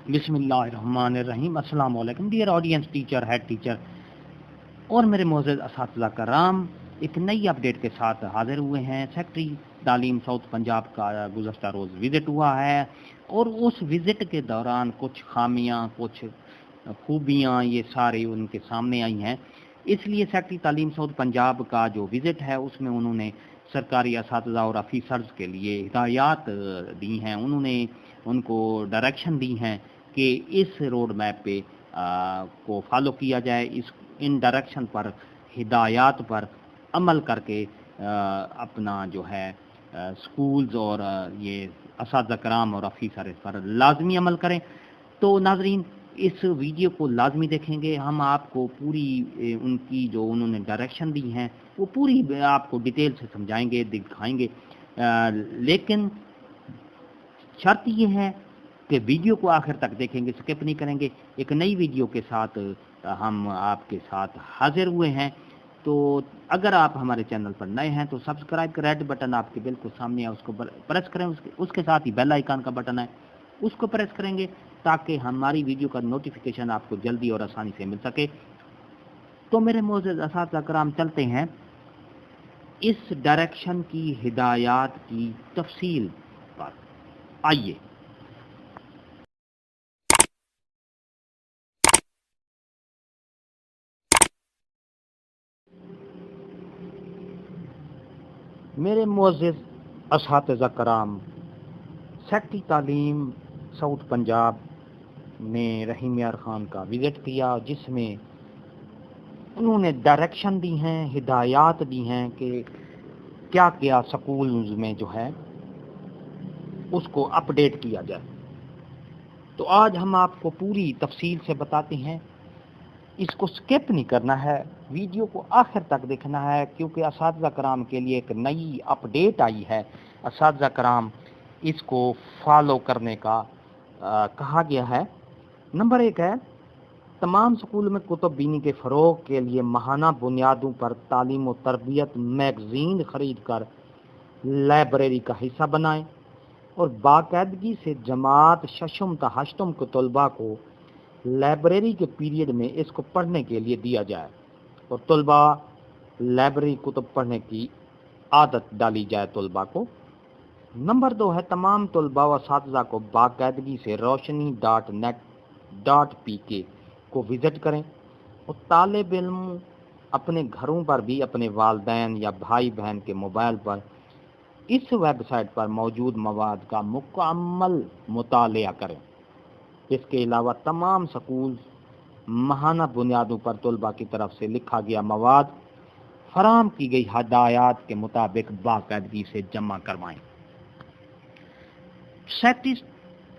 बिस्मिल्लाहिर्रहमानिर्रहीम। अस्सलाम वालेकुम dear audience, teacher, head teacher और मेरे मोअज़्ज़ज़ असातिज़ा कराम, एक नई अपडेट के साथ हाज़िर हुए हैं। सेक्रेटरी तालीम साउथ पंजाब का गुज़श्ता रोज़ विज़िट हुआ है और उस विज़िट के दौरान कुछ खामियां, कुछ खूबियां ये सारी उनके सामने आई हैं। इसलिए सेक्रेटरी तालीम साउथ पंजाब का जो विज़िट है उसमें उन्होंने सरकारी असातिज़ा और ऑफिसर्स के लिए हिदायत दी हैं। उन्होंने उनको डायरेक्शन दी हैं कि इस रोड मैप पे को फॉलो किया जाए, इन डायरेक्शन पर, हिदायत पर अमल करके अपना जो है स्कूल्स और ये असातिज़ा कराम और ऑफिसर इस पर लाजमी अमल करें। तो नाजरीन, इस वीडियो को लाजमी देखेंगे। हम आपको पूरी उनकी जो उन्होंने डायरेक्शन दी हैं वो पूरी आपको डिटेल से समझाएंगे, दिखाएंगे, लेकिन शर्त ये है कि वीडियो को आखिर तक देखेंगे, स्किप नहीं करेंगे। एक नई वीडियो के साथ हम आपके साथ हाजिर हुए हैं। तो अगर आप हमारे चैनल पर नए हैं तो सब्सक्राइब का रेड बटन आपके बिल्कुल सामने है, उसको प्रेस करें। उसके साथ ही बेल आइकन का बटन है, उसको प्रेस करेंगे ताकि हमारी वीडियो का नोटिफिकेशन आपको जल्दी और आसानी से मिल सके। तो मेरे मोअज़्ज़ज़ असातिज़ा कराम, चलते हैं इस डायरेक्शन की हिदायत की तफसील पर। आइए। मेरे मुअज़्ज़ज़ असातिज़ा कराम, सेक्रेटरी तालीम साउथ पंजाब ने रहीम यार खान का विज़िट किया, जिसमें उन्होंने डायरेक्शन दी हैं, हिदायत दी हैं कि क्या क्या स्कूल्स में जो है उसको अपडेट किया जाए। तो आज हम आपको पूरी तफसील से बताते हैं। इसको स्किप नहीं करना है, वीडियो को आखिर तक देखना है, क्योंकि असातिज़ा कराम के लिए एक नई अपडेट आई है। असातिज़ा कराम इसको फॉलो करने का कहा गया है। नंबर 1 है, तमाम स्कूल में कुतुब बीनी के फ़रोग़ के लिए माहाना बुनियादों पर तालीम और तरबियत मैगज़ीन ख़रीद कर लाइब्रेरी का हिस्सा बनाएं और बाकायदगी से जमात शशम ता हश्तम के तलबा को लाइब्रेरी के पीरियड में इसको पढ़ने के लिए दिया जाए और तलबा लाइब्रेरी कुतुब पढ़ने की आदत डाली जाए तलबा को। नंबर 2 है, तमाम तलबा व असातिज़ा को बाकायदगी से roshni.net.pk को विज़िट करें और तालिब इल्म अपने घरों पर भी अपने वालिदैन या भाई बहन के मोबाइल पर इस वेबसाइट पर मौजूद मवाद का मुकम्मल मुतालिया करें। इसके अलावा तमाम स्कूल माहाना बुनियादों पर तलबा की तरफ से लिखा गया मवाद फराहम की गई हदायत के मुताबिक बाकायदगी से जमा करवाएं। सेक्रेटरी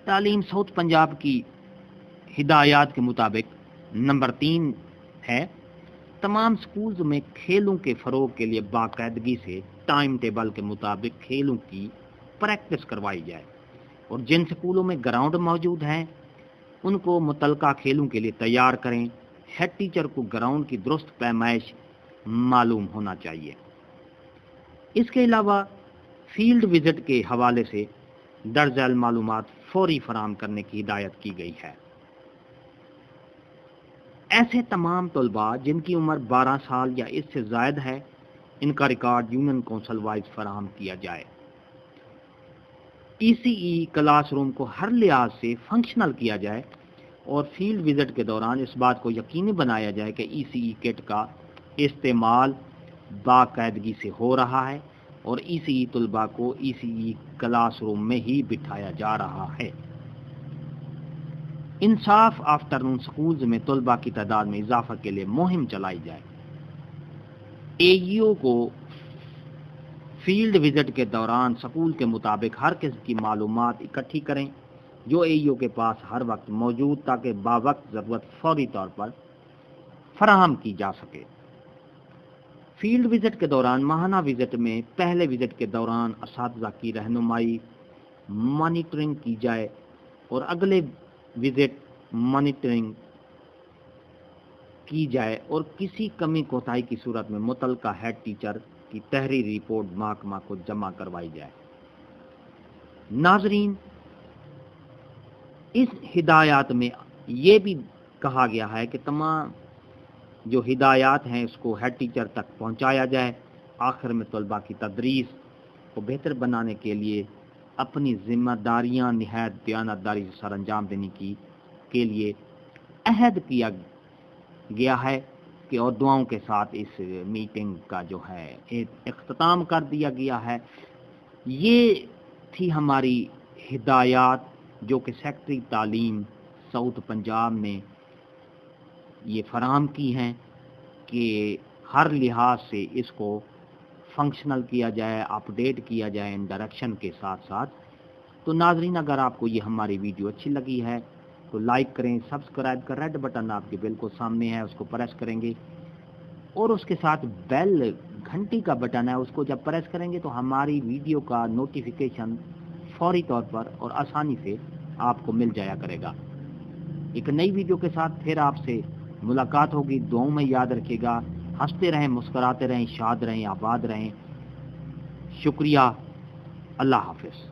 तालीम साउथ पंजाब की हिदायत के मुताबिक नंबर 3 है, तमाम स्कूल्स में खेलों के फ़रोग़ के लिए बाकायदगी से टाइम टेबल के मुताबिक खेलों की प्रैक्टिस करवाई जाए और जिन स्कूलों में ग्राउंड मौजूद हैं उनको मुतलका खेलों के लिए तैयार करें। हेड टीचर को ग्राउंड की दुरुस्त पैमाइश मालूम होना चाहिए। इसके अलावा फील्ड विज़िट के हवाले से दर्ज झैल मालूमात फौरी फराहम करने की हिदायत की गई है। ऐसे तमाम तलबा जिनकी उम्र 12 साल या इससे ज़ायद है, इनका रिकॉर्ड यूनियन काउंसिल वाइज फराहम किया जाए। ECE क्लासरूम को हर लिहाज से फंक्शनल किया जाए और फील्ड विज़िट के दौरान इस बात को यकीनी बनाया जाए कि ECE किट का इस्तेमाल बाकायदगी से हो रहा है और ECE तलबा को ECE क्लासरूम में ही बिठाया जा रहा है। इंसाफ आफ्टरनून स्कूल्स में तलबा की तादाद में इजाफा के लिए मुहिम चलाई जाए। AEO को फील्ड विज़िट के दौरान स्कूल के मुताबिक हर किस्म की मालूमात इकट्ठी करें जो AEO के पास हर वक्त मौजूद, ताकि बावक्त ज़रूरत फौरी तौर पर फराहम की जा सके। फील्ड विज़िट के दौरान माहाना विज़िट में पहले विज़िट के दौरान असातिज़ा की रहनुमाई मॉनिटरिंग की जाए और अगले विज़िट मॉनिटरिंग की जाए और किसी कमी कोताही की सूरत में मुतलका हेड टीचर की तहरीरी रिपोर्ट महकमा को जमा करवाई जाए। नाजरीन, اس ہدایات میں یہ بھی کہا گیا ہے کہ تمام جو ہدایات ہیں اس کو ہیڈ ٹیچر تک پہنچایا جائے. آخر میں طلباء کی تدریس کو بہتر بنانے کے لیے اپنی ذمہ داریاں نہایت دیانتداری سے سر انجام دینے کے لیے عہد کیا گیا ہے کہ اور دعاؤں کے ساتھ اس میٹنگ کا جو ہے اختتام کر دیا گیا ہے. یہ تھی ہماری ہدایات جو کہ سیکٹری تعلیم ساؤتھ پنجاب نے یہ فراہم کی ہیں کہ ہر لحاظ سے اس کو فنکشنل کیا جائے، اپ ڈیٹ کیا جائے ان ڈائریکشن کے ساتھ ساتھ. تو ناظرین، اگر آپ کو یہ ہماری ویڈیو اچھی لگی ہے تو لائک کریں، سبسکرائب کا ریڈ بٹن آپ کے بالکل سامنے ہے، اس کو پریس کریں گے، اور اس کے ساتھ بیل گھنٹی کا بٹن ہے، اس کو جب پریس کریں گے تو ہماری ویڈیو کا نوٹیفیکیشن فوری طور پر اور آسانی سے آپ کو مل جایا کرے گا. ایک نئی ویڈیو کے ساتھ پھر آپ سے ملاقات ہوگی. دعاؤں میں یاد رکھے گا. ہنستے رہیں، مسکراتے رہیں، شاد رہیں، آباد رہیں. شکریہ. اللہ حافظ.